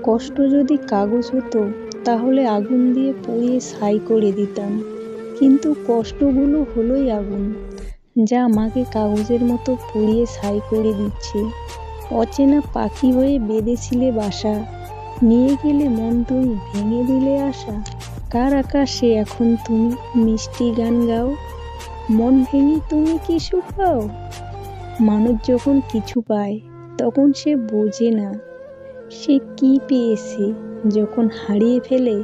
কষ্ট যদি কাগজ হতো তাহলে আগুন দিয়ে পুড়িয়ে ছাই করে দিতাম, কিন্তু কষ্টগুলো হলোই আগুন, যা আমাকে কাগজের মতো পুড়িয়ে ছাই করে দিচ্ছে। অচেনা পাখি হয়ে বেঁধেছিলে বাসা, নিয়ে গেলে মন তুমি ভেঙে দিলে আশা। কার আকাশে এখন তুমি মিষ্টি গান গাও, মন ভেঙে তুমি কি শুকাও। মানুষ যখন কিছু পায় তখন সে বোঝে না সে কি পেয়েছে, যখন হারিয়ে ফেলে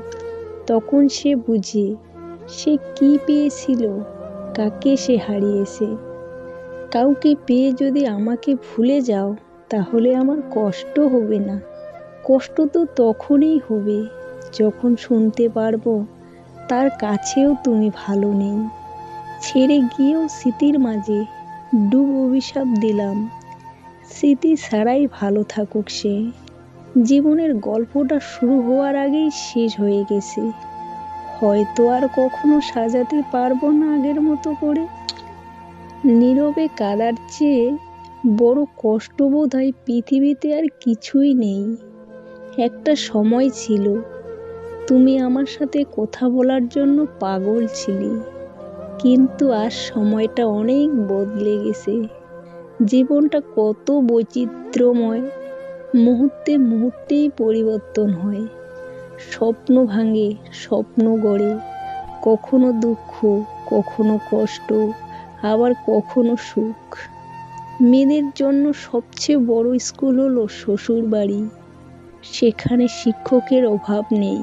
তখন সে বুঝে সে কি পেয়েছিল, কাকে সে হারিয়েছে। কাউকে পেয়ে যদি আমাকে ভুলে যাও তাহলে আমার কষ্ট হবে না। কষ্ট তো তখনই হবে যখন শুনতে পারবো তার কাছেও তুমি ভালো নেই। ছেড়ে গিয়েও স্মৃতির মাঝে ডুব অভিশাপ দিলাম, স্মৃতি ছাড়াই ভালো থাকুক সে। জীবনের গল্পটা শুরু হওয়ার আগেই শেষ হয়ে গেছে, হয়তো আর কখনো সাজাতে পারবো না আগের মতো করে। নীরবে কাঁদার চেয়ে বড় কষ্ট বোধহয় পৃথিবীতে আর কিছুই নেই। একটা সময় ছিল তুমি আমার সাথে কথা বলার জন্য পাগল ছিলে, কিন্তু আজ সময়টা অনেক বদলে গেছে। জীবনটা কত বৈচিত্র্যময়, মুহূর্তে মুহূর্তেই পরিবর্তন হয়। স্বপ্ন ভাঙে, স্বপ্ন গড়ে, কখনো দুঃখ, কখনো কষ্ট, আবার কখনো সুখ। মেয়েদের জন্য সবচেয়ে বড় স্কুল হলো শ্বশুর বাড়ি। সেখানে শিক্ষকের অভাব নেই,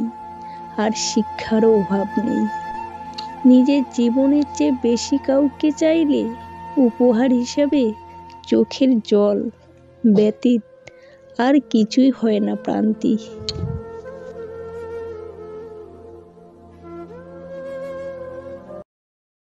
আর শিক্ষারও অভাব নেই। নিজের জীবনের চেয়ে বেশি কাউকে চাইলে উপহার হিসাবে চোখের জল ব্যতীত আর কিছুই হয় না প্রান্তি।